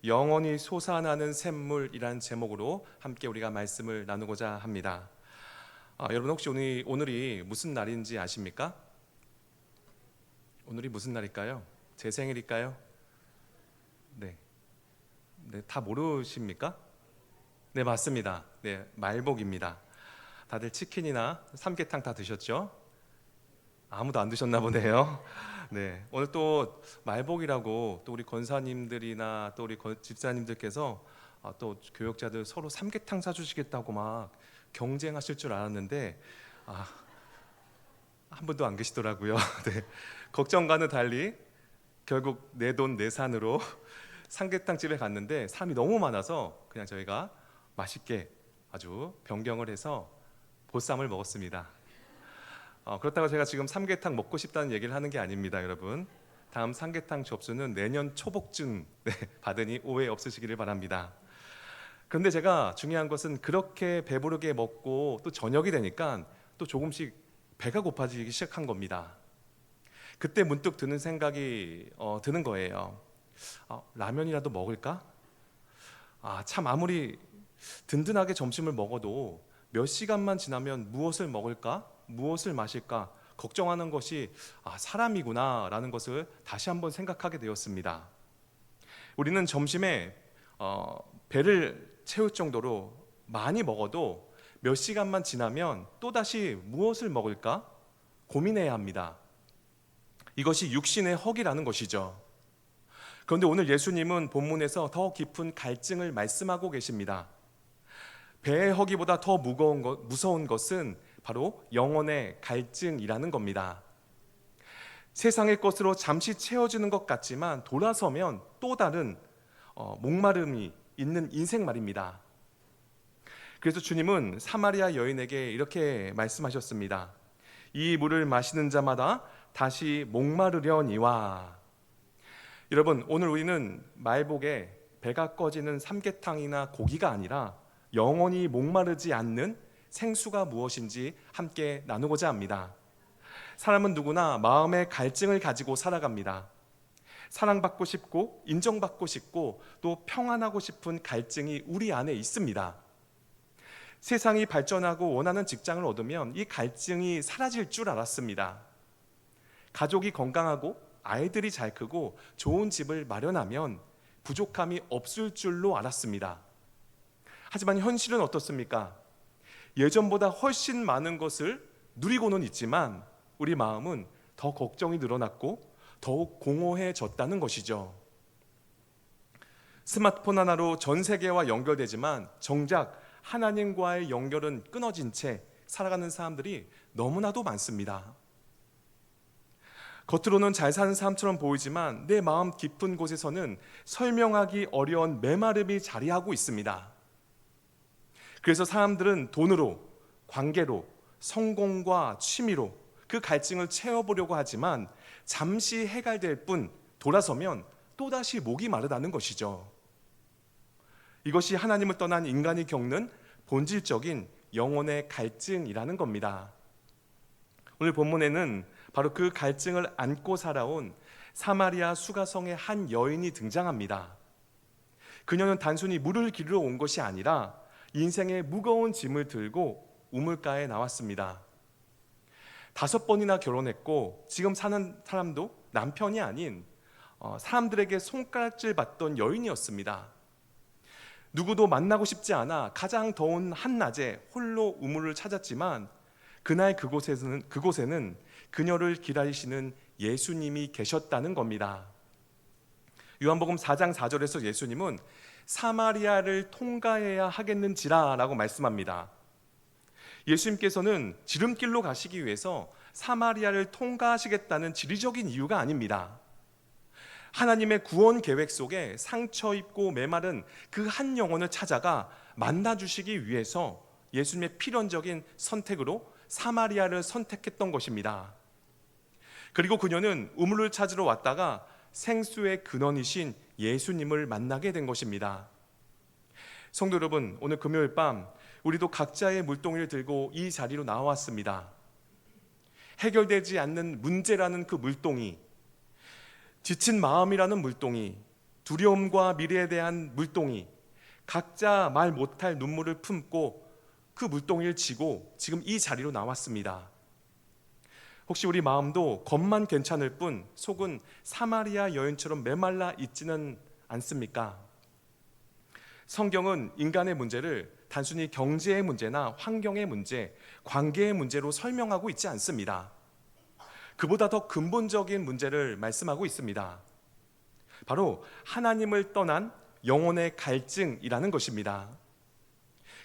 영원히 솟아나는 샘물이란 제목으로 함께 우리가 말씀을 나누고자 합니다. 여러분 혹시 오늘이 무슨 날인지 아십니까? 오늘이 무슨 날일까요? 제 생일일까요? 네, 다 모르십니까? 네, 맞습니다. 네, 말복입니다. 다들 치킨이나 삼계탕 다 드셨죠? 아무도 안 드셨나 보네요. 네, 오늘 또 말복이라고 또 우리 권사님들이나 또 우리 집사님들께서 또 교역자들 서로 삼계탕 사주시겠다고 막 경쟁하실 줄 알았는데 한 분도 안 계시더라고요. 네, 걱정과는 달리 결국 내 돈 내산으로 삼계탕 집에 갔는데 사람이 너무 많아서 그냥 저희가 맛있게 아주 변경을 해서 보쌈을 먹었습니다. 그렇다고 제가 지금 삼계탕 먹고 싶다는 얘기를 하는 게 아닙니다, 여러분. 다음 삼계탕 접수는 내년 초복쯤 받으니 오해 없으시기를 바랍니다. 그런데 제가 중요한 것은 그렇게 배부르게 먹고 또 저녁이 되니까 또 조금씩 배가 고파지기 시작한 겁니다. 그때 문득 드는 생각이 드는 거예요. 라면이라도 먹을까? 참 아무리 든든하게 점심을 먹어도 몇 시간만 지나면 무엇을 먹을까? 무엇을 마실까? 걱정하는 것이 사람이구나 라는 것을 다시 한번 생각하게 되었습니다. 우리는 점심에 배를 채울 정도로 많이 먹어도 몇 시간만 지나면 또다시 무엇을 먹을까? 고민해야 합니다. 이것이 육신의 허기라는 것이죠. 그런데 오늘 예수님은 본문에서 더 깊은 갈증을 말씀하고 계십니다. 배의 허기보다 더 무서운 것은 바로 영혼의 갈증이라는 겁니다. 세상의 것으로 잠시 채워지는 것 같지만 돌아서면 또 다른 목마름이 있는 인생 말입니다. 그래서 주님은 사마리아 여인에게 이렇게 말씀하셨습니다. 이 물을 마시는 자마다 다시 목마르려니와. 여러분, 오늘 우리는 말복에 배가 꺼지는 삼계탕이나 고기가 아니라 영원히 목마르지 않는 생수가 무엇인지 함께 나누고자 합니다. 사람은 누구나 마음의 갈증을 가지고 살아갑니다. 사랑받고 싶고 인정받고 싶고 또 평안하고 싶은 갈증이 우리 안에 있습니다. 세상이 발전하고 원하는 직장을 얻으면 이 갈증이 사라질 줄 알았습니다. 가족이 건강하고 아이들이 잘 크고 좋은 집을 마련하면 부족함이 없을 줄로 알았습니다. 하지만 현실은 어떻습니까? 예전보다 훨씬 많은 것을 누리고는 있지만 우리 마음은 더 걱정이 늘어났고 더욱 공허해졌다는 것이죠. 스마트폰 하나로 전 세계와 연결되지만 정작 하나님과의 연결은 끊어진 채 살아가는 사람들이 너무나도 많습니다. 겉으로는 잘 사는 사람처럼 보이지만 내 마음 깊은 곳에서는 설명하기 어려운 메마름이 자리하고 있습니다. 그래서 사람들은 돈으로, 관계로, 성공과 취미로 그 갈증을 채워보려고 하지만 잠시 해갈될 뿐 돌아서면 또다시 목이 마르다는 것이죠. 이것이 하나님을 떠난 인간이 겪는 본질적인 영혼의 갈증이라는 겁니다. 오늘 본문에는 바로 그 갈증을 안고 살아온 사마리아 수가성의 한 여인이 등장합니다. 그녀는 단순히 물을 기르러 온 것이 아니라 인생의 무거운 짐을 들고 우물가에 나왔습니다. 5번이나 결혼했고 지금 사는 사람도 남편이 아닌 사람들에게 손가락질 받던 여인이었습니다. 누구도 만나고 싶지 않아 가장 더운 한낮에 홀로 우물을 찾았지만 그날 그곳에는 그녀를 기다리시는 예수님이 계셨다는 겁니다. 요한복음 4장 4절에서 예수님은 사마리아를 통과해야 하겠는지라 라고 말씀합니다. 예수님께서는 지름길로 가시기 위해서 사마리아를 통과하시겠다는 지리적인 이유가 아닙니다. 하나님의 구원 계획 속에 상처 입고 메마른 그 한 영혼을 찾아가 만나주시기 위해서 예수님의 필연적인 선택으로 사마리아를 선택했던 것입니다. 그리고 그녀는 우물을 찾으러 왔다가 생수의 근원이신 예수님을 만나게 된 것입니다. 성도 여러분, 오늘 금요일 밤 우리도 각자의 물동이를 들고 이 자리로 나왔습니다. 해결되지 않는 문제라는 그 물동이, 지친 마음이라는 물동이, 두려움과 미래에 대한 물동이, 각자 말 못할 눈물을 품고 그 물동이를 지고 지금 이 자리로 나왔습니다. 혹시 우리 마음도 겉만 괜찮을 뿐 속은 사마리아 여인처럼 메말라 있지는 않습니까? 성경은 인간의 문제를 단순히 경제의 문제나 환경의 문제, 관계의 문제로 설명하고 있지 않습니다. 그보다 더 근본적인 문제를 말씀하고 있습니다. 바로 하나님을 떠난 영혼의 갈증이라는 것입니다.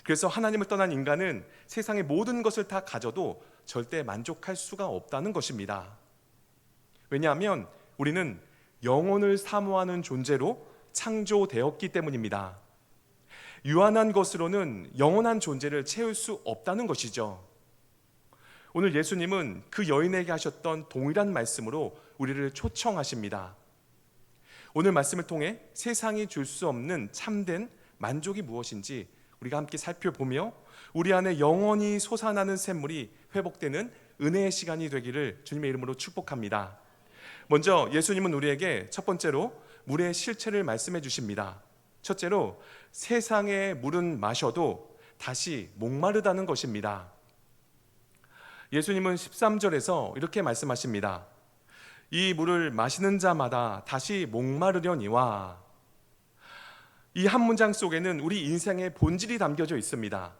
그래서 하나님을 떠난 인간은 세상의 모든 것을 다 가져도 절대 만족할 수가 없다는 것입니다. 왜냐하면 우리는 영혼을 사모하는 존재로 창조되었기 때문입니다. 유한한 것으로는 영원한 존재를 채울 수 없다는 것이죠. 오늘 예수님은 그 여인에게 하셨던 동일한 말씀으로 우리를 초청하십니다. 오늘 말씀을 통해 세상이 줄 수 없는 참된 만족이 무엇인지 우리가 함께 살펴보며 우리 안에 영원히 솟아나는 샘물이 회복되는 은혜의 시간이 되기를 주님의 이름으로 축복합니다. 먼저 예수님은 우리에게 첫 번째로 물의 실체를 말씀해 주십니다. 첫째로 세상의 물은 마셔도 다시 목마르다는 것입니다. 예수님은 13절에서 이렇게 말씀하십니다. 이 물을 마시는 자마다 다시 목마르려니와. 이 한 문장 속에는 우리 인생의 본질이 담겨져 있습니다.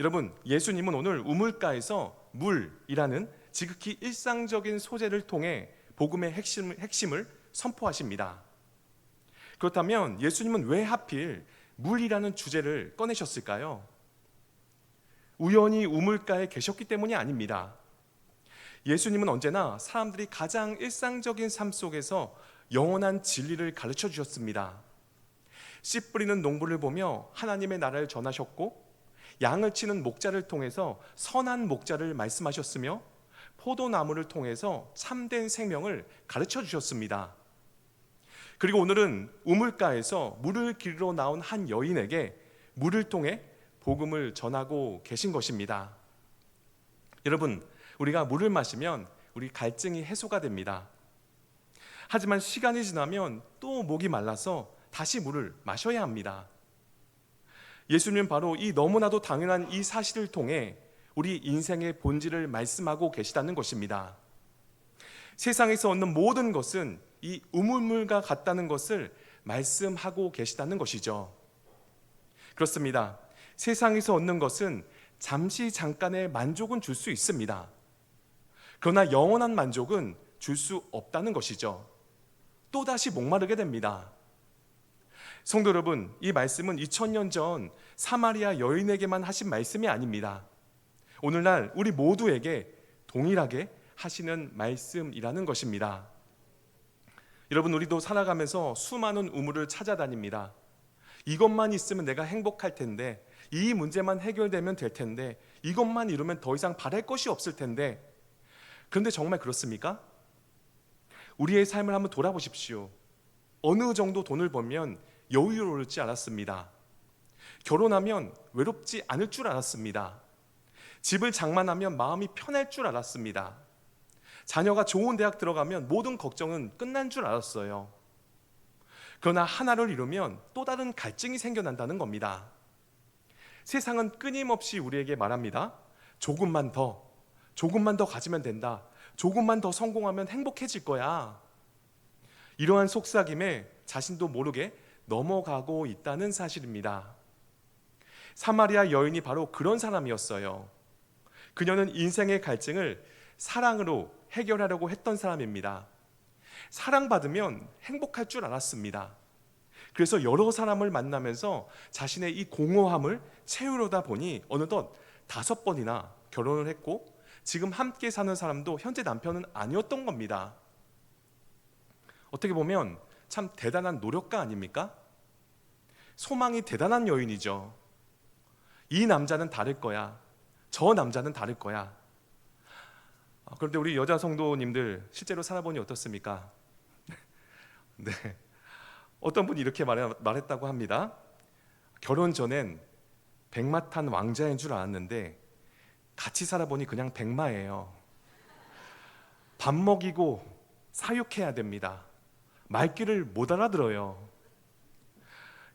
여러분, 예수님은 오늘 우물가에서 물이라는 지극히 일상적인 소재를 통해 복음의 핵심을 선포하십니다. 그렇다면 예수님은 왜 하필 물이라는 주제를 꺼내셨을까요? 우연히 우물가에 계셨기 때문이 아닙니다. 예수님은 언제나 사람들이 가장 일상적인 삶 속에서 영원한 진리를 가르쳐 주셨습니다. 씨 뿌리는 농부를 보며 하나님의 나라를 전하셨고, 양을 치는 목자를 통해서 선한 목자를 말씀하셨으며, 포도나무를 통해서 참된 생명을 가르쳐 주셨습니다. 그리고 오늘은 우물가에서 물을 기르러 나온 한 여인에게 물을 통해 복음을 전하고 계신 것입니다. 여러분, 우리가 물을 마시면 우리 갈증이 해소가 됩니다. 하지만 시간이 지나면 또 목이 말라서 다시 물을 마셔야 합니다. 예수님은 바로 이 너무나도 당연한 이 사실을 통해 우리 인생의 본질을 말씀하고 계시다는 것입니다. 세상에서 얻는 모든 것은 이 우물물과 같다는 것을 말씀하고 계시다는 것이죠. 그렇습니다. 세상에서 얻는 것은 잠시 잠깐의 만족은 줄 수 있습니다. 그러나 영원한 만족은 줄 수 없다는 것이죠. 또다시 목마르게 됩니다. 성도 여러분, 이 말씀은 2000년 전 사마리아 여인에게만 하신 말씀이 아닙니다. 오늘날 우리 모두에게 동일하게 하시는 말씀이라는 것입니다. 여러분, 우리도 살아가면서 수많은 우물을 찾아다닙니다. 이것만 있으면 내가 행복할 텐데, 이 문제만 해결되면 될 텐데, 이것만 이루면 더 이상 바랄 것이 없을 텐데. 그런데 정말 그렇습니까? 우리의 삶을 한번 돌아보십시오. 어느 정도 돈을 벌면 여유로울지 알았습니다. 결혼하면 외롭지 않을 줄 알았습니다. 집을 장만하면 마음이 편할 줄 알았습니다. 자녀가 좋은 대학 들어가면 모든 걱정은 끝난 줄 알았어요. 그러나 하나를 이루면 또 다른 갈증이 생겨난다는 겁니다. 세상은 끊임없이 우리에게 말합니다. 조금만 더 가지면 된다. 조금만 더 성공하면 행복해질 거야. 이러한 속삭임에 자신도 모르게 넘어가고 있다는 사실입니다. 사마리아 여인이 바로 그런 사람이었어요. 그녀는 인생의 갈증을 사랑으로 해결하려고 했던 사람입니다. 사랑받으면 행복할 줄 알았습니다. 그래서 여러 사람을 만나면서 자신의 이 공허함을 채우려다 보니 어느덧 5번이나 결혼을 했고, 지금 함께 사는 사람도 현재 남편은 아니었던 겁니다. 어떻게 보면 참 대단한 노력가 아닙니까? 소망이 대단한 여인이죠. 이 남자는 다를 거야. 저 남자는 다를 거야. 그런데 우리 여자 성도님들 실제로 살아보니 어떻습니까? 네, 어떤 분이 이렇게 말했다고 합니다. 결혼 전엔 백마 탄 왕자인 줄 알았는데 같이 살아보니 그냥 백마예요. 밥 먹이고 사육해야 됩니다. 말귀를 못 알아들어요.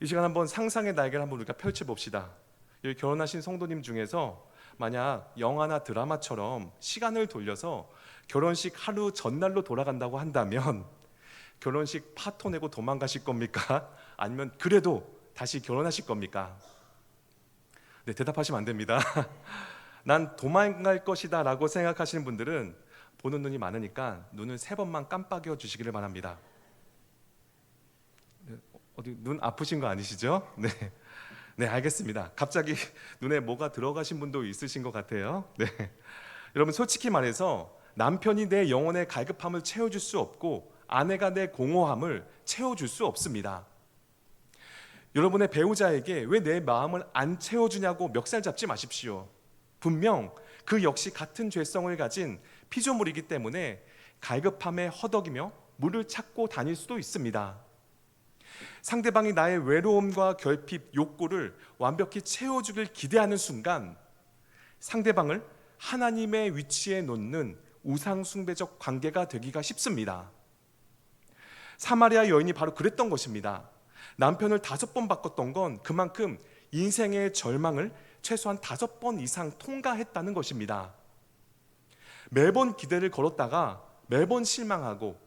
이 시간 한번 상상의 날개를 한번 우리가 펼쳐봅시다. 여기 결혼하신 성도님 중에서 만약 영화나 드라마처럼 시간을 돌려서 결혼식 하루 전날로 돌아간다고 한다면 결혼식 파토 내고 도망가실 겁니까? 아니면 그래도 다시 결혼하실 겁니까? 네, 대답하시면 안 됩니다. 난 도망갈 것이다 라고 생각하시는 분들은 보는 눈이 많으니까 눈을 3번만 깜빡여 주시기를 바랍니다. 어디 눈 아프신 거 아니시죠? 네. 네, 알겠습니다. 갑자기 눈에 뭐가 들어가신 분도 있으신 것 같아요. 네. 여러분, 솔직히 말해서 남편이 내 영혼의 갈급함을 채워줄 수 없고 아내가 내 공허함을 채워줄 수 없습니다. 여러분의 배우자에게 왜 내 마음을 안 채워주냐고 멱살 잡지 마십시오. 분명 그 역시 같은 죄성을 가진 피조물이기 때문에 갈급함에 허덕이며 물을 찾고 다닐 수도 있습니다. 상대방이 나의 외로움과 결핍, 욕구를 완벽히 채워주길 기대하는 순간 상대방을 하나님의 위치에 놓는 우상숭배적 관계가 되기가 쉽습니다. 사마리아 여인이 바로 그랬던 것입니다. 남편을 5번 바꿨던 건 그만큼 인생의 절망을 최소한 5번 이상 통과했다는 것입니다. 매번 기대를 걸었다가 매번 실망하고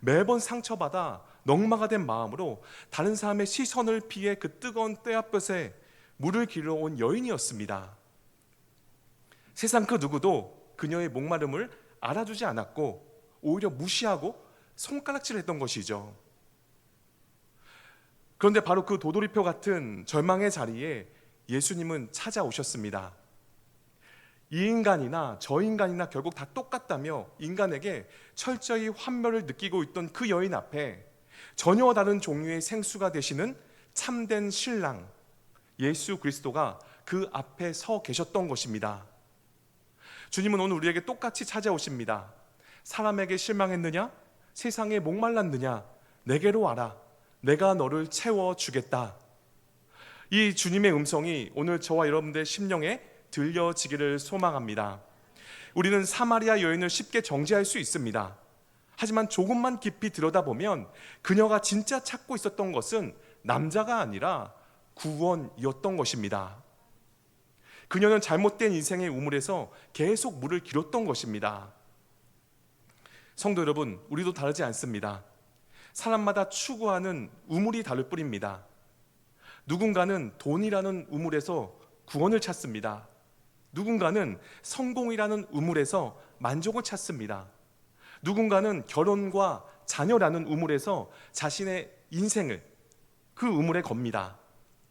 매번 상처받아 넉마가 된 마음으로 다른 사람의 시선을 피해 그 뜨거운 떼약볕에 물을 길러 온 여인이었습니다. 세상 그 누구도 그녀의 목마름을 알아주지 않았고 오히려 무시하고 손가락질했던 것이죠. 그런데 바로 그 도돌이표 같은 절망의 자리에 예수님은 찾아오셨습니다. 이 인간이나 저 인간이나 결국 다 똑같다며 인간에게 철저히 환멸을 느끼고 있던 그 여인 앞에 전혀 다른 종류의 생수가 되시는 참된 신랑 예수 그리스도가 그 앞에 서 계셨던 것입니다. 주님은 오늘 우리에게 똑같이 찾아오십니다. 사람에게 실망했느냐? 세상에 목말랐느냐? 내게로 와라. 내가 너를 채워주겠다. 이 주님의 음성이 오늘 저와 여러분들의 심령에 들려지기를 소망합니다. 우리는 사마리아 여인을 쉽게 정죄할 수 있습니다. 하지만 조금만 깊이 들여다보면 그녀가 진짜 찾고 있었던 것은 남자가 아니라 구원이었던 것입니다. 그녀는 잘못된 인생의 우물에서 계속 물을 길었던 것입니다. 성도 여러분, 우리도 다르지 않습니다. 사람마다 추구하는 우물이 다를 뿐입니다. 누군가는 돈이라는 우물에서 구원을 찾습니다. 누군가는 성공이라는 우물에서 만족을 찾습니다. 누군가는 결혼과 자녀라는 우물에서 자신의 인생을 그 우물에 겁니다.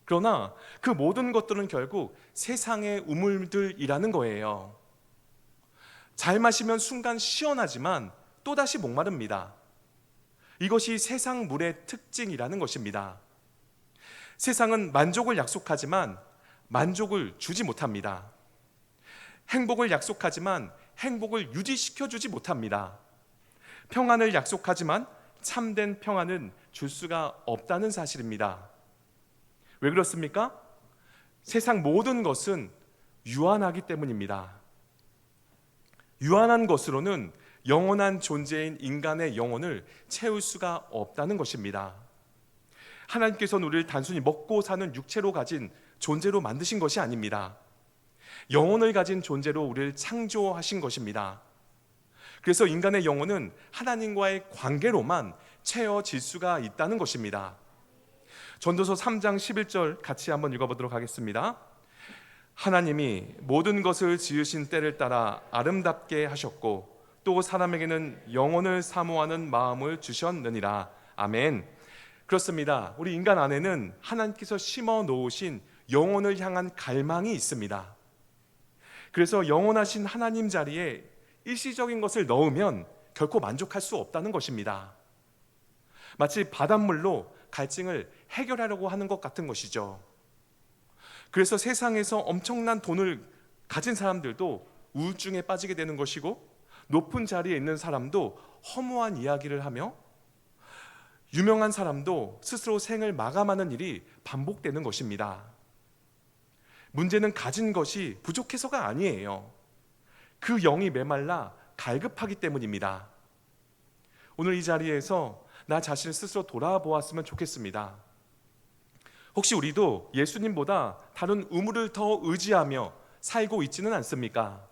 그러나 그 모든 것들은 결국 세상의 우물들이라는 거예요. 잘 마시면 순간 시원하지만 또다시 목마릅니다. 이것이 세상 물의 특징이라는 것입니다. 세상은 만족을 약속하지만 만족을 주지 못합니다. 행복을 약속하지만 행복을 유지시켜주지 못합니다. 평안을 약속하지만 참된 평안은 줄 수가 없다는 사실입니다. 왜 그렇습니까? 세상 모든 것은 유한하기 때문입니다. 유한한 것으로는 영원한 존재인 인간의 영혼을 채울 수가 없다는 것입니다. 하나님께서는 우리를 단순히 먹고 사는 육체로 가진 존재로 만드신 것이 아닙니다. 영혼을 가진 존재로 우리를 창조하신 것입니다. 그래서 인간의 영혼은 하나님과의 관계로만 채워질 수가 있다는 것입니다. 전도서 3장 11절 같이 한번 읽어보도록 하겠습니다. 하나님이 모든 것을 지으신 때를 따라 아름답게 하셨고 또 사람에게는 영혼을 사모하는 마음을 주셨느니라. 아멘. 그렇습니다. 우리 인간 안에는 하나님께서 심어 놓으신 영혼을 향한 갈망이 있습니다. 그래서 영원하신 하나님 자리에 일시적인 것을 넣으면 결코 만족할 수 없다는 것입니다. 마치 바닷물로 갈증을 해결하려고 하는 것 같은 것이죠. 그래서 세상에서 엄청난 돈을 가진 사람들도 우울증에 빠지게 되는 것이고 높은 자리에 있는 사람도 허무한 이야기를 하며 유명한 사람도 스스로 생을 마감하는 일이 반복되는 것입니다. 문제는 가진 것이 부족해서가 아니에요. 그 영이 메말라 갈급하기 때문입니다. 오늘 이 자리에서 나 자신을 스스로 돌아보았으면 좋겠습니다. 혹시 우리도 예수님보다 다른 우물을 더 의지하며 살고 있지는 않습니까?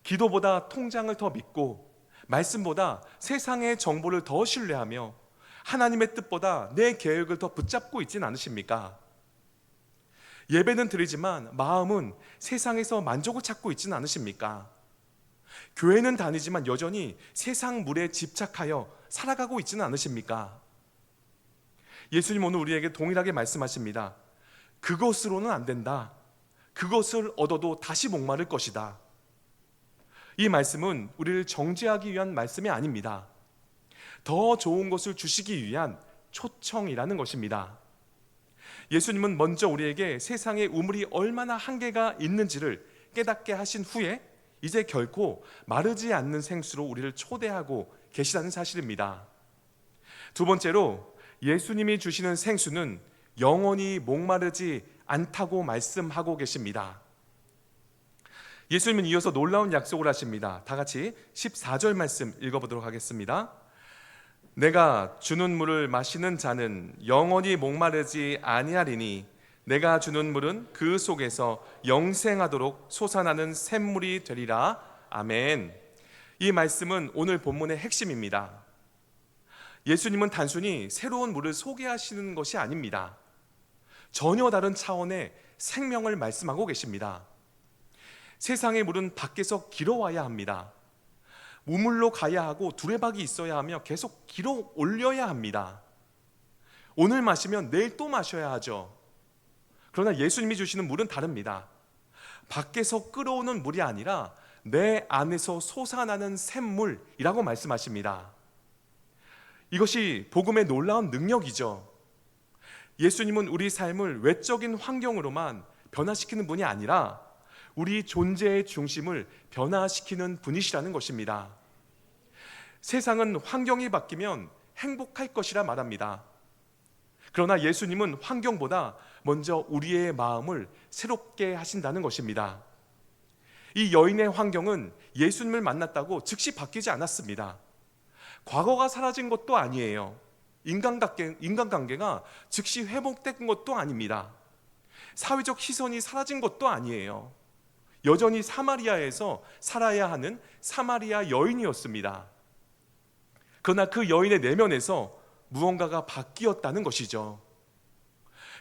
기도보다 통장을 더 믿고 말씀보다 세상의 정보를 더 신뢰하며 하나님의 뜻보다 내 계획을 더 붙잡고 있지는 않으십니까? 예배는 드리지만 마음은 세상에서 만족을 찾고 있지는 않으십니까? 교회는 다니지만 여전히 세상 물에 집착하여 살아가고 있지는 않으십니까? 예수님 오늘 우리에게 동일하게 말씀하십니다. 그것으로는 안 된다. 그것을 얻어도 다시 목마를 것이다. 이 말씀은 우리를 정죄하기 위한 말씀이 아닙니다. 더 좋은 것을 주시기 위한 초청이라는 것입니다. 예수님은 먼저 우리에게 세상의 우물이 얼마나 한계가 있는지를 깨닫게 하신 후에 이제 결코 마르지 않는 생수로 우리를 초대하고 계시다는 사실입니다. 두 번째로 예수님이 주시는 생수는 영원히 목마르지 않다고 말씀하고 계십니다. 예수님은 이어서 놀라운 약속을 하십니다. 다 같이 14절 말씀 읽어보도록 하겠습니다. 내가 주는 물을 마시는 자는 영원히 목마르지 아니하리니 내가 주는 물은 그 속에서 영생하도록 솟아나는 샘물이 되리라. 아멘. 이 말씀은 오늘 본문의 핵심입니다. 예수님은 단순히 새로운 물을 소개하시는 것이 아닙니다. 전혀 다른 차원의 생명을 말씀하고 계십니다. 세상의 물은 밖에서 길어와야 합니다. 우물로 가야 하고 두레박이 있어야 하며 계속 길어 올려야 합니다. 오늘 마시면 내일 또 마셔야 하죠. 그러나 예수님이 주시는 물은 다릅니다. 밖에서 끓어오는 물이 아니라 내 안에서 솟아나는 샘물이라고 말씀하십니다. 이것이 복음의 놀라운 능력이죠. 예수님은 우리 삶을 외적인 환경으로만 변화시키는 분이 아니라 우리 존재의 중심을 변화시키는 분이시라는 것입니다. 세상은 환경이 바뀌면 행복할 것이라 말합니다. 그러나 예수님은 환경보다 먼저 우리의 마음을 새롭게 하신다는 것입니다. 이 여인의 환경은 예수님을 만났다고 즉시 바뀌지 않았습니다. 과거가 사라진 것도 아니에요. 인간관계가 즉시 회복된 것도 아닙니다. 사회적 시선이 사라진 것도 아니에요. 여전히 사마리아에서 살아야 하는 사마리아 여인이었습니다. 그러나 그 여인의 내면에서 무언가가 바뀌었다는 것이죠.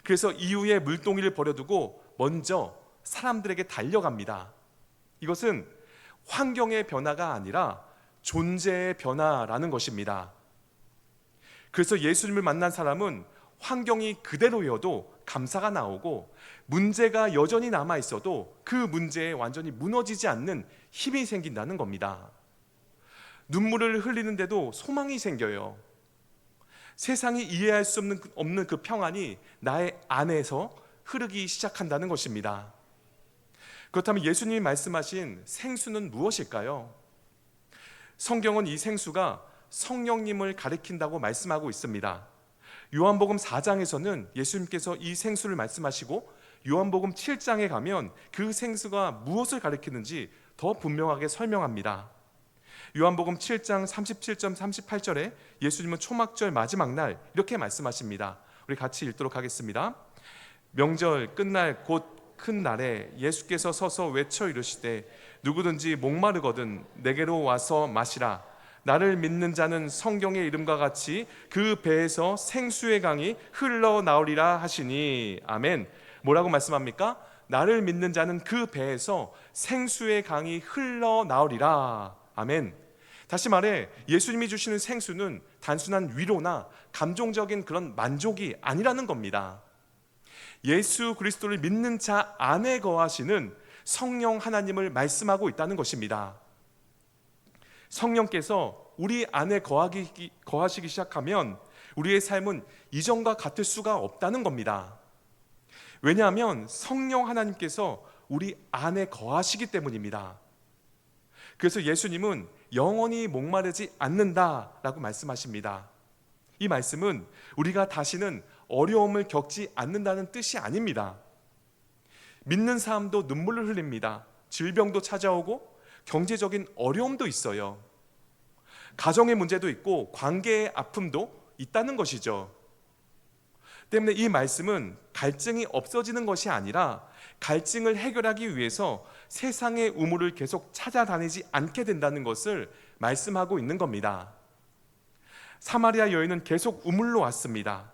그래서 이후에 물동이를 버려두고 먼저 사람들에게 달려갑니다. 이것은 환경의 변화가 아니라 존재의 변화라는 것입니다. 그래서 예수님을 만난 사람은 환경이 그대로여도 감사가 나오고 문제가 여전히 남아있어도 그 문제에 완전히 무너지지 않는 힘이 생긴다는 겁니다. 눈물을 흘리는데도 소망이 생겨요. 세상이 이해할 수 없는 그 평안이 나의 안에서 흐르기 시작한다는 것입니다. 그렇다면 예수님이 말씀하신 생수는 무엇일까요? 성경은 이 생수가 성령님을 가리킨다고 말씀하고 있습니다. 요한복음 4장에서는 예수님께서 이 생수를 말씀하시고 요한복음 7장에 가면 그 생수가 무엇을 가리키는지 더 분명하게 설명합니다. 요한복음 7장 37절 38절에 예수님은 초막절 마지막 날 이렇게 말씀하십니다. 우리 같이 읽도록 하겠습니다. 명절 끝날 곧 큰 날에 예수께서 서서 외쳐 이르시되 누구든지 목마르거든 내게로 와서 마시라. 나를 믿는 자는 성경의 이름과 같이 그 배에서 생수의 강이 흘러나오리라 하시니. 아멘. 뭐라고 말씀합니까? 나를 믿는 자는 그 배에서 생수의 강이 흘러나오리라. 아멘. 다시 말해 예수님이 주시는 생수는 단순한 위로나 감정적인 그런 만족이 아니라는 겁니다. 예수 그리스도를 믿는 자 안에 거하시는 성령 하나님을 말씀하고 있다는 것입니다. 성령께서 우리 안에 거하시기 시작하면 우리의 삶은 이전과 같을 수가 없다는 겁니다. 왜냐하면 성령 하나님께서 우리 안에 거하시기 때문입니다. 그래서 예수님은 영원히 목마르지 않는다라고 말씀하십니다. 이 말씀은 우리가 다시는 어려움을 겪지 않는다는 뜻이 아닙니다. 믿는 사람도 눈물을 흘립니다. 질병도 찾아오고 경제적인 어려움도 있어요. 가정의 문제도 있고 관계의 아픔도 있다는 것이죠. 때문에 이 말씀은 갈증이 없어지는 것이 아니라 갈증을 해결하기 위해서 세상의 우물을 계속 찾아다니지 않게 된다는 것을 말씀하고 있는 겁니다. 사마리아 여인은 계속 우물로 왔습니다.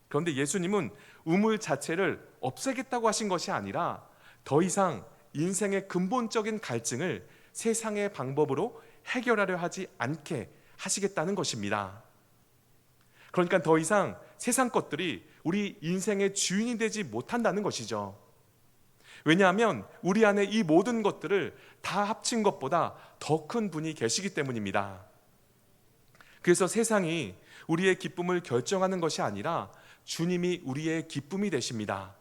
그런데 예수님은 우물 자체를 없애겠다고 하신 것이 아니라 더 이상 인생의 근본적인 갈증을 세상의 방법으로 해결하려 하지 않게 하시겠다는 것입니다. 그러니까 더 이상 세상 것들이 우리 인생의 주인이 되지 못한다는 것이죠. 왜냐하면 우리 안에 이 모든 것들을 다 합친 것보다 더 큰 분이 계시기 때문입니다. 그래서 세상이 우리의 기쁨을 결정하는 것이 아니라 주님이 우리의 기쁨이 되십니다.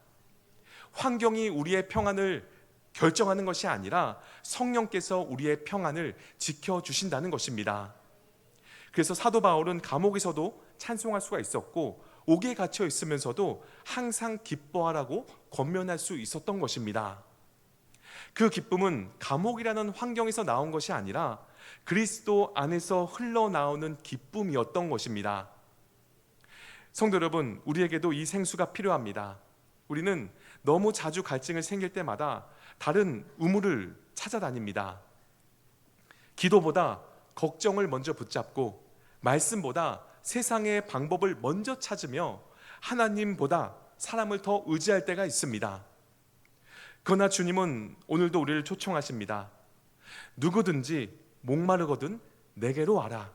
환경이 우리의 평안을 결정하는 것이 아니라 성령께서 우리의 평안을 지켜주신다는 것입니다. 그래서 사도 바울은 감옥에서도 찬송할 수가 있었고 옥에 갇혀 있으면서도 항상 기뻐하라고 권면할 수 있었던 것입니다. 그 기쁨은 감옥이라는 환경에서 나온 것이 아니라 그리스도 안에서 흘러나오는 기쁨이었던 것입니다. 성도 여러분, 우리에게도 이 생수가 필요합니다. 우리는 너무 자주 갈증을 생길 때마다 다른 우물을 찾아다닙니다. 기도보다 걱정을 먼저 붙잡고 말씀보다 세상의 방법을 먼저 찾으며 하나님보다 사람을 더 의지할 때가 있습니다. 그러나 주님은 오늘도 우리를 초청하십니다. 누구든지 목마르거든 내게로 와라.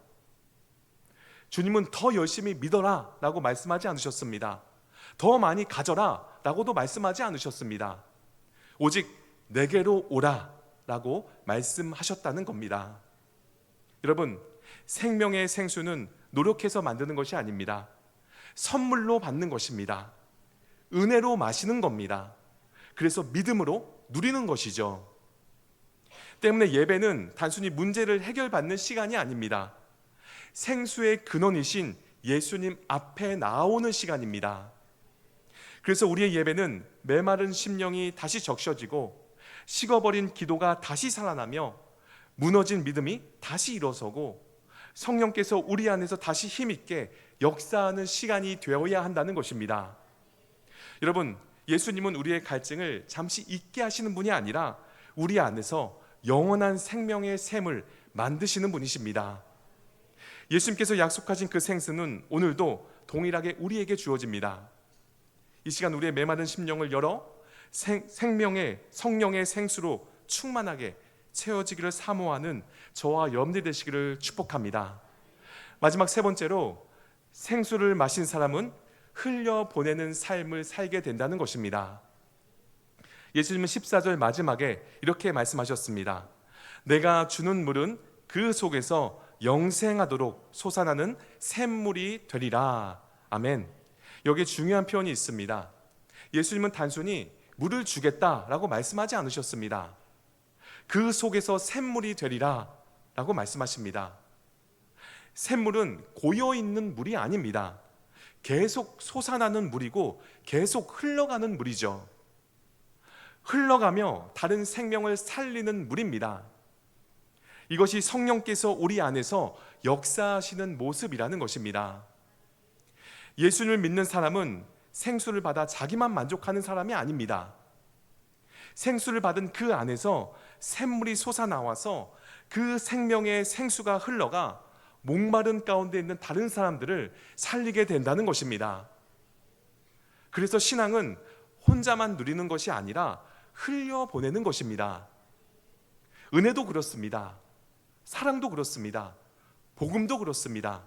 주님은 더 열심히 믿어라 라고 말씀하지 않으셨습니다. 더 많이 가져라 라고도 말씀하지 않으셨습니다. 오직 내게로 오라 라고 말씀하셨다는 겁니다. 여러분, 생명의 생수는 노력해서 만드는 것이 아닙니다. 선물로 받는 것입니다. 은혜로 마시는 겁니다. 그래서 믿음으로 누리는 것이죠. 때문에 예배는 단순히 문제를 해결받는 시간이 아닙니다. 생수의 근원이신 예수님 앞에 나오는 시간입니다. 그래서 우리의 예배는 메마른 심령이 다시 적셔지고 식어버린 기도가 다시 살아나며 무너진 믿음이 다시 일어서고 성령께서 우리 안에서 다시 힘있게 역사하는 시간이 되어야 한다는 것입니다. 여러분, 예수님은 우리의 갈증을 잠시 잊게 하시는 분이 아니라 우리 안에서 영원한 생명의 샘을 만드시는 분이십니다. 예수님께서 약속하신 그 생수는 오늘도 동일하게 우리에게 주어집니다. 이 시간 우리의 메마른 심령을 열어 생명의 성령의 생수로 충만하게 채워지기를 사모하는 저와 여러분들 되시기를 축복합니다. 마지막 세 번째로 생수를 마신 사람은 흘려보내는 삶을 살게 된다는 것입니다. 예수님은 14절 마지막에 이렇게 말씀하셨습니다. 내가 주는 물은 그 속에서 영생하도록 솟아나는 샘물이 되리라. 아멘. 여기에 중요한 표현이 있습니다. 예수님은 단순히 물을 주겠다라고 말씀하지 않으셨습니다. 그 속에서 샘물이 되리라 라고 말씀하십니다. 샘물은 고여있는 물이 아닙니다. 계속 솟아나는 물이고 계속 흘러가는 물이죠. 흘러가며 다른 생명을 살리는 물입니다. 이것이 성령께서 우리 안에서 역사하시는 모습이라는 것입니다. 예수님을 믿는 사람은 생수를 받아 자기만 만족하는 사람이 아닙니다. 생수를 받은 그 안에서 샘물이 솟아나와서 그 생명의 생수가 흘러가 목마른 가운데 있는 다른 사람들을 살리게 된다는 것입니다. 그래서 신앙은 혼자만 누리는 것이 아니라 흘려보내는 것입니다. 은혜도 그렇습니다. 사랑도 그렇습니다. 복음도 그렇습니다.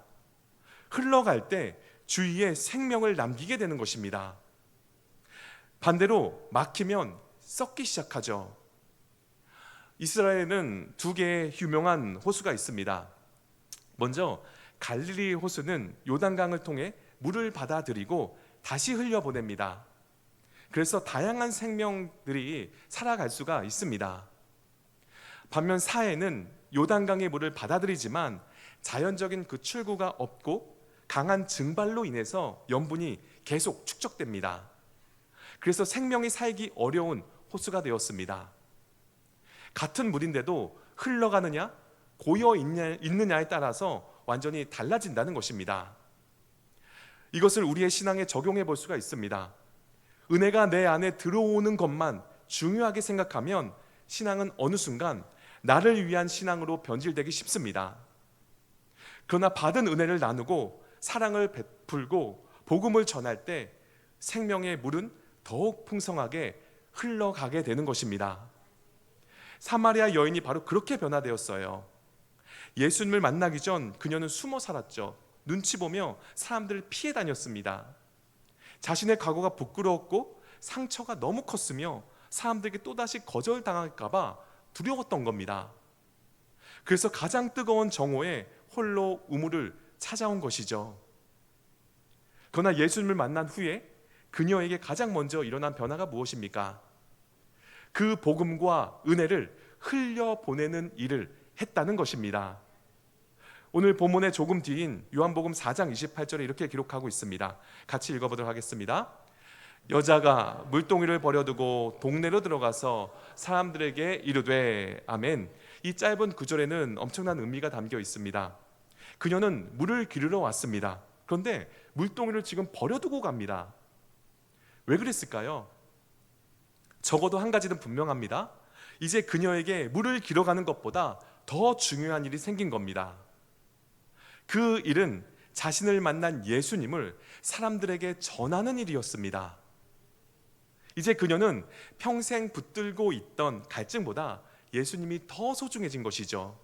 흘러갈 때 주위에 생명을 남기게 되는 것입니다. 반대로 막히면 썩기 시작하죠. 이스라엘에는 두 개의 유명한 호수가 있습니다. 먼저 갈릴리 호수는 요단강을 통해 물을 받아들이고 다시 흘려보냅니다. 그래서 다양한 생명들이 살아갈 수가 있습니다. 반면 사해는 요단강의 물을 받아들이지만 자연적인 그 출구가 없고 강한 증발로 인해서 염분이 계속 축적됩니다. 그래서 생명이 살기 어려운 호수가 되었습니다. 같은 물인데도 흘러가느냐 고여 있느냐에 따라서 완전히 달라진다는 것입니다. 이것을 우리의 신앙에 적용해 볼 수가 있습니다. 은혜가 내 안에 들어오는 것만 중요하게 생각하면 신앙은 어느 순간 나를 위한 신앙으로 변질되기 쉽습니다. 그러나 받은 은혜를 나누고 사랑을 베풀고 복음을 전할 때 생명의 물은 더욱 풍성하게 흘러가게 되는 것입니다. 사마리아 여인이 바로 그렇게 변화되었어요. 예수님을 만나기 전 그녀는 숨어 살았죠. 눈치 보며 사람들을 피해 다녔습니다. 자신의 과거가 부끄러웠고 상처가 너무 컸으며 사람들에게 또다시 거절당할까 봐 두려웠던 겁니다. 그래서 가장 뜨거운 정오에 홀로 우물을 찾아온 것이죠. 그러나 예수님을 만난 후에 그녀에게 가장 먼저 일어난 변화가 무엇입니까? 그 복음과 은혜를 흘려보내는 일을 했다는 것입니다. 오늘 본문의 조금 뒤인 요한복음 4장 28절에 이렇게 기록하고 있습니다. 같이 읽어보도록 하겠습니다. 여자가 물동이를 버려두고 동네로 들어가서 사람들에게 이르되 아멘. 이 짧은 구절에는 엄청난 의미가 담겨 있습니다. 그녀는 물을 기르러 왔습니다. 그런데 물동이를 지금 버려두고 갑니다. 왜 그랬을까요? 적어도 한 가지는 분명합니다. 이제 그녀에게 물을 길어가는 것보다 더 중요한 일이 생긴 겁니다. 그 일은 자신을 만난 예수님을 사람들에게 전하는 일이었습니다. 이제 그녀는 평생 붙들고 있던 갈증보다 예수님이 더 소중해진 것이죠.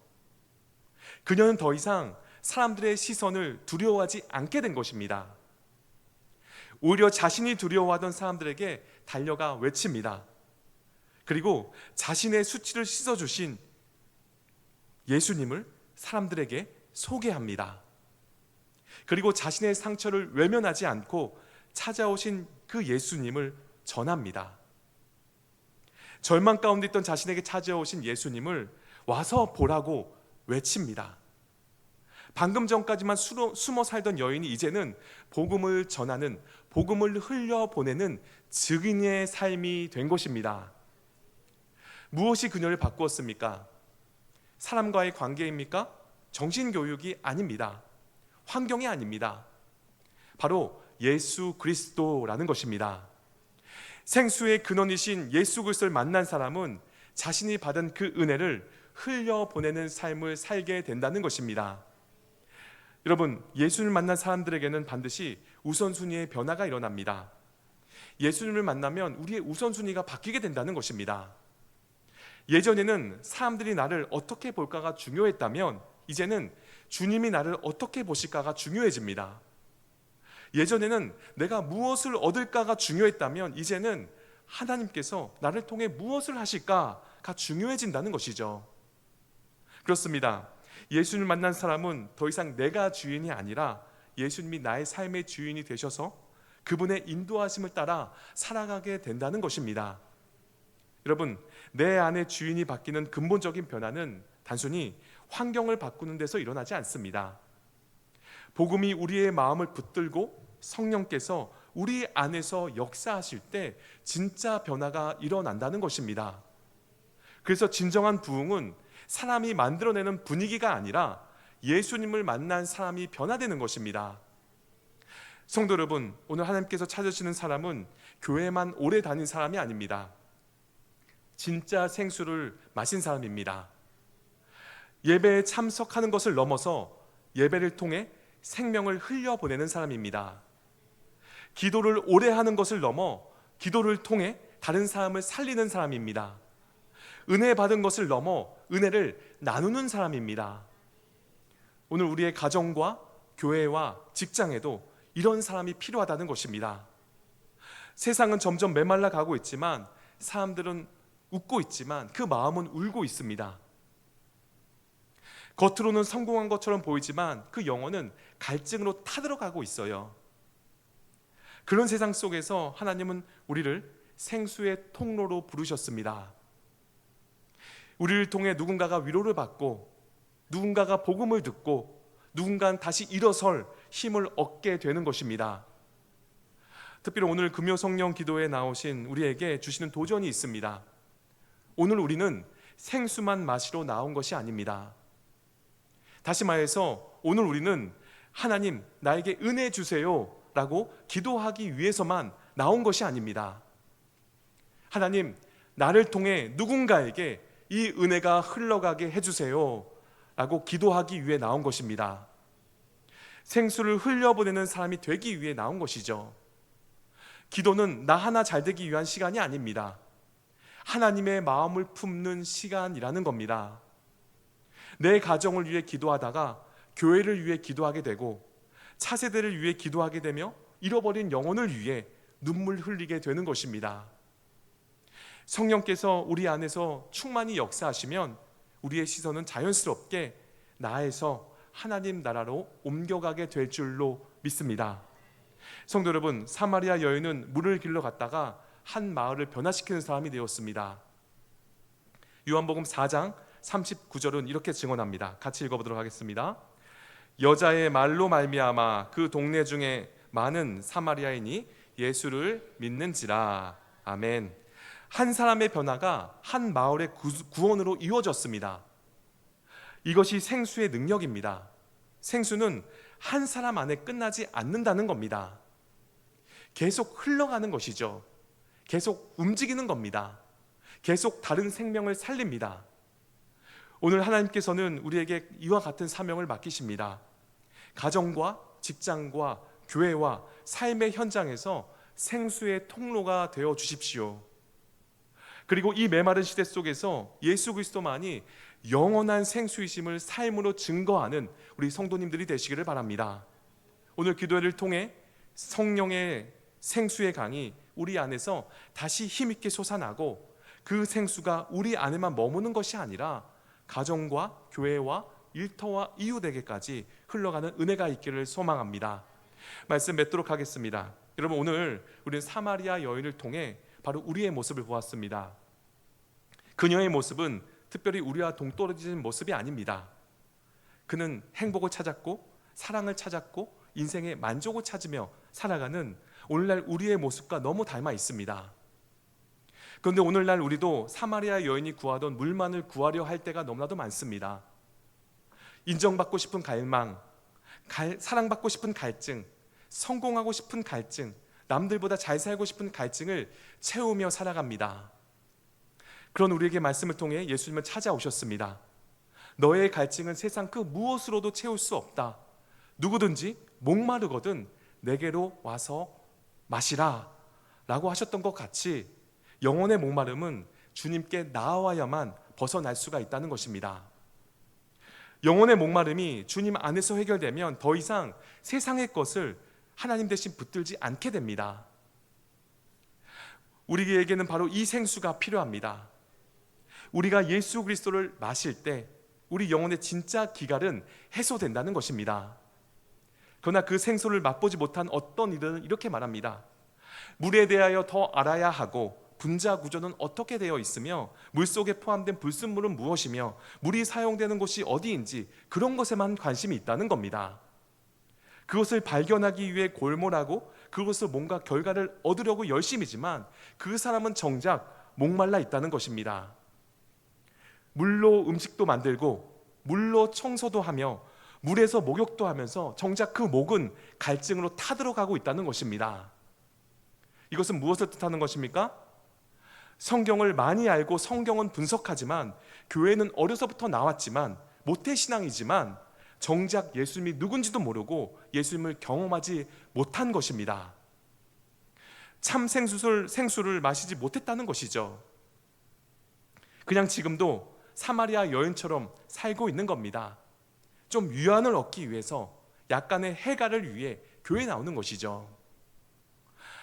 그녀는 더 이상 사람들의 시선을 두려워하지 않게 된 것입니다. 오히려 자신이 두려워하던 사람들에게 달려가 외칩니다. 그리고 자신의 수치를 씻어주신 예수님을 사람들에게 소개합니다. 그리고 자신의 상처를 외면하지 않고 찾아오신 그 예수님을 전합니다. 절망 가운데 있던 자신에게 찾아오신 예수님을 와서 보라고 외칩니다. 방금 전까지만 숨어 살던 여인이 이제는 복음을 전하는, 복음을 흘려보내는 증인의 삶이 된 것입니다. 무엇이 그녀를 바꾸었습니까? 사람과의 관계입니까? 정신교육이 아닙니다. 환경이 아닙니다. 바로 예수 그리스도라는 것입니다. 생수의 근원이신 예수 그리스도를 만난 사람은 자신이 받은 그 은혜를 흘려보내는 삶을 살게 된다는 것입니다. 여러분, 예수님을 만난 사람들에게는 반드시 우선순위의 변화가 일어납니다. 예수님을 만나면 우리의 우선순위가 바뀌게 된다는 것입니다. 예전에는 사람들이 나를 어떻게 볼까가 중요했다면 이제는 주님이 나를 어떻게 보실까가 중요해집니다. 예전에는 내가 무엇을 얻을까가 중요했다면 이제는 하나님께서 나를 통해 무엇을 하실까가 중요해진다는 것이죠. 그렇습니다. 예수님을 만난 사람은 더 이상 내가 주인이 아니라 예수님이 나의 삶의 주인이 되셔서 그분의 인도하심을 따라 살아가게 된다는 것입니다. 여러분, 내 안의 주인이 바뀌는 근본적인 변화는 단순히 환경을 바꾸는 데서 일어나지 않습니다. 복음이 우리의 마음을 붙들고 성령께서 우리 안에서 역사하실 때 진짜 변화가 일어난다는 것입니다. 그래서 진정한 부흥은 사람이 만들어내는 분위기가 아니라 예수님을 만난 사람이 변화되는 것입니다. 성도 여러분, 오늘 하나님께서 찾으시는 사람은 교회만 오래 다닌 사람이 아닙니다. 진짜 생수를 마신 사람입니다. 예배에 참석하는 것을 넘어서 예배를 통해 생명을 흘려보내는 사람입니다. 기도를 오래 하는 것을 넘어 기도를 통해 다른 사람을 살리는 사람입니다. 은혜 받은 것을 넘어 은혜를 나누는 사람입니다. 오늘 우리의 가정과 교회와 직장에도 이런 사람이 필요하다는 것입니다. 세상은 점점 메말라 가고 있지만 사람들은 웃고 있지만 그 마음은 울고 있습니다. 겉으로는 성공한 것처럼 보이지만 그 영혼은 갈증으로 타들어가고 있어요. 그런 세상 속에서 하나님은 우리를 생수의 통로로 부르셨습니다. 우리를 통해 누군가가 위로를 받고 누군가가 복음을 듣고 누군가는 다시 일어설 힘을 얻게 되는 것입니다. 특별히 오늘 금요 성령 기도에 나오신 우리에게 주시는 도전이 있습니다. 오늘 우리는 생수만 마시러 나온 것이 아닙니다. 다시 말해서 오늘 우리는 하나님 나에게 은혜 주세요 라고 기도하기 위해서만 나온 것이 아닙니다. 하나님 나를 통해 누군가에게 이 은혜가 흘러가게 해주세요 라고 기도하기 위해 나온 것입니다. 생수를 흘려보내는 사람이 되기 위해 나온 것이죠. 기도는 나 하나 잘 되기 위한 시간이 아닙니다. 하나님의 마음을 품는 시간이라는 겁니다. 내 가정을 위해 기도하다가 교회를 위해 기도하게 되고 차세대를 위해 기도하게 되며 잃어버린 영혼을 위해 눈물 흘리게 되는 것입니다. 성령께서 우리 안에서 충만히 역사하시면 우리의 시선은 자연스럽게 나에서 하나님 나라로 옮겨가게 될 줄로 믿습니다. 성도 여러분, 사마리아 여인은 물을 길러 갔다가 한 마을을 변화시키는 사람이 되었습니다. 요한복음 4장 39절은 이렇게 증언합니다. 같이 읽어보도록 하겠습니다. 여자의 말로 말미암아 그 동네 중에 많은 사마리아인이 예수를 믿는지라. 아멘. 한 사람의 변화가 한 마을의 구원으로 이루어졌습니다. 이것이 생수의 능력입니다. 생수는 한 사람 안에 끝나지 않는다는 겁니다. 계속 흘러가는 것이죠. 계속 움직이는 겁니다. 계속 다른 생명을 살립니다. 오늘 하나님께서는 우리에게 이와 같은 사명을 맡기십니다. 가정과 직장과 교회와 삶의 현장에서 생수의 통로가 되어 주십시오. 그리고 이 메마른 시대 속에서 예수 그리스도만이 영원한 생수이심을 삶으로 증거하는 우리 성도님들이 되시기를 바랍니다. 오늘 기도회를 통해 성령의 생수의 강이 우리 안에서 다시 힘있게 솟아나고 그 생수가 우리 안에만 머무는 것이 아니라 가정과 교회와 일터와 이웃에게까지 흘러가는 은혜가 있기를 소망합니다. 말씀 맺도록 하겠습니다. 여러분, 오늘 우리는 사마리아 여인을 통해 바로 우리의 모습을 보았습니다. 그녀의 모습은 특별히 우리와 동떨어지는 모습이 아닙니다. 그는 행복을 찾았고 사랑을 찾았고 인생의 만족을 찾으며 살아가는 오늘날 우리의 모습과 너무 닮아 있습니다. 그런데 오늘날 우리도 사마리아 여인이 구하던 물만을 구하려 할 때가 너무나도 많습니다. 인정받고 싶은 갈망, 사랑받고 싶은 갈증, 성공하고 싶은 갈증, 남들보다 잘 살고 싶은 갈증을 채우며 살아갑니다. 그런 우리에게 말씀을 통해 예수님은 찾아오셨습니다. 너의 갈증은 세상 그 무엇으로도 채울 수 없다. 누구든지 목마르거든 내게로 와서 마시라 라고 하셨던 것 같이 영혼의 목마름은 주님께 나아와야만 벗어날 수가 있다는 것입니다. 영혼의 목마름이 주님 안에서 해결되면 더 이상 세상의 것을 하나님 대신 붙들지 않게 됩니다. 우리에게는 바로 이 생수가 필요합니다. 우리가 예수 그리스도를 마실 때 우리 영혼의 진짜 기갈은 해소된다는 것입니다. 그러나 그 생수를 맛보지 못한 어떤 이들은 이렇게 말합니다. 물에 대하여 더 알아야 하고 분자 구조는 어떻게 되어 있으며 물속에 포함된 불순물은 무엇이며 물이 사용되는 곳이 어디인지 그런 것에만 관심이 있다는 겁니다. 그것을 발견하기 위해 골몰하고 그것을 뭔가 결과를 얻으려고 열심이지만 그 사람은 정작 목말라 있다는 것입니다. 물로 음식도 만들고 물로 청소도 하며 물에서 목욕도 하면서 정작 그 목은 갈증으로 타들어가고 있다는 것입니다. 이것은 무엇을 뜻하는 것입니까? 성경을 많이 알고 성경은 분석하지만 교회는 어려서부터 나왔지만 모태신앙이지만 정작 예수님이 누군지도 모르고 예수님을 경험하지 못한 것입니다. 참 생수를 마시지 못했다는 것이죠. 그냥 지금도 사마리아 여인처럼 살고 있는 겁니다. 좀 위안을 얻기 위해서 약간의 해갈을 위해 교회에 나오는 것이죠.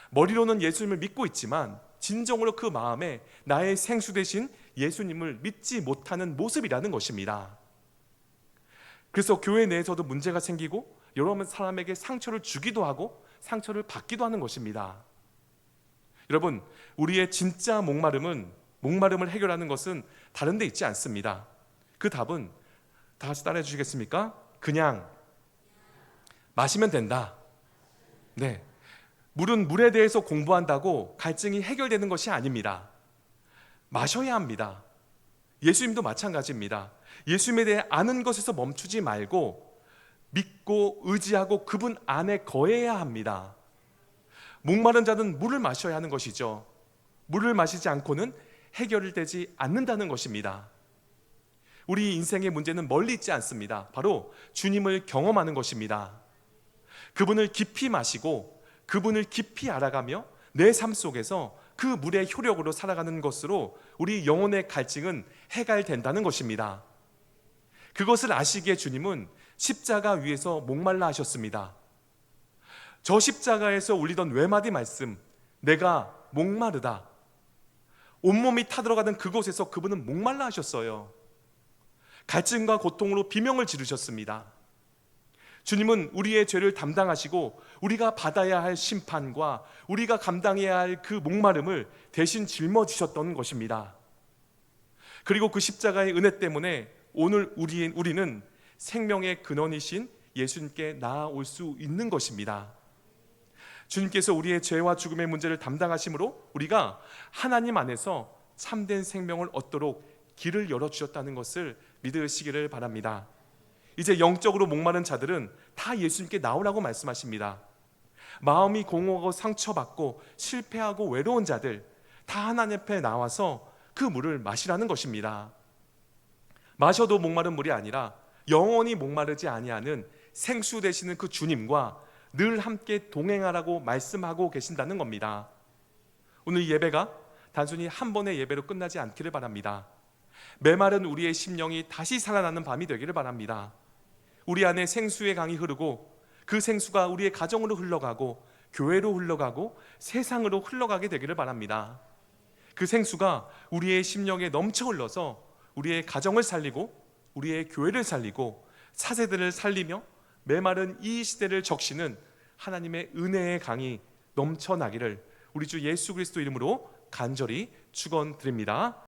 머리로는 예수님을 믿고 있지만 진정으로 그 마음에 나의 생수 대신 예수님을 믿지 못하는 모습이라는 것입니다. 그래서 교회 내에서도 문제가 생기고 여러 사람에게 상처를 주기도 하고 상처를 받기도 하는 것입니다. 여러분, 우리의 진짜 목마름을 해결하는 것은 다른 데 있지 않습니다. 그 답은 다 같이 따라해 주시겠습니까? 그냥 마시면 된다. 네. 물은 물에 대해서 공부한다고 갈증이 해결되는 것이 아닙니다. 마셔야 합니다. 예수님도 마찬가지입니다. 예수님에 대해 아는 것에서 멈추지 말고 믿고 의지하고 그분 안에 거해야 합니다. 목마른 자는 물을 마셔야 하는 것이죠. 물을 마시지 않고는 해결되지 않는다는 것입니다. 우리 인생의 문제는 멀리 있지 않습니다. 바로 주님을 경험하는 것입니다. 그분을 깊이 마시고 그분을 깊이 알아가며 내 삶 속에서 그 물의 효력으로 살아가는 것으로 우리 영혼의 갈증은 해결된다는 것입니다. 그것을 아시기에 주님은 십자가 위에서 목말라 하셨습니다. 저 십자가에서 울리던 외마디 말씀, 내가 목마르다, 온몸이 타들어가는 그곳에서 그분은 목말라 하셨어요. 갈증과 고통으로 비명을 지르셨습니다. 주님은 우리의 죄를 담당하시고 우리가 받아야 할 심판과 우리가 감당해야 할 그 목마름을 대신 짊어지셨던 것입니다. 그리고 그 십자가의 은혜 때문에 오늘 우리는 생명의 근원이신 예수님께 나아올 수 있는 것입니다. 주님께서 우리의 죄와 죽음의 문제를 담당하심으로 우리가 하나님 안에서 참된 생명을 얻도록 길을 열어주셨다는 것을 믿으시기를 바랍니다. 이제 영적으로 목마른 자들은 다 예수님께 나오라고 말씀하십니다. 마음이 공허하고 상처받고 실패하고 외로운 자들 다 하나님 앞에 나와서 그 물을 마시라는 것입니다. 마셔도 목마른 물이 아니라 영원히 목마르지 아니하는 생수 되시는 그 주님과 늘 함께 동행하라고 말씀하고 계신다는 겁니다. 오늘 예배가 단순히 한 번의 예배로 끝나지 않기를 바랍니다. 메마른 우리의 심령이 다시 살아나는 밤이 되기를 바랍니다. 우리 안에 생수의 강이 흐르고 그 생수가 우리의 가정으로 흘러가고 교회로 흘러가고 세상으로 흘러가게 되기를 바랍니다. 그 생수가 우리의 심령에 넘쳐 흘러서 우리의 가정을 살리고 우리의 교회를 살리고 차세대를 살리며 메마른 이 시대를 적시는 하나님의 은혜의 강이 넘쳐나기를 우리 주 예수 그리스도 이름으로 간절히 축원드립니다.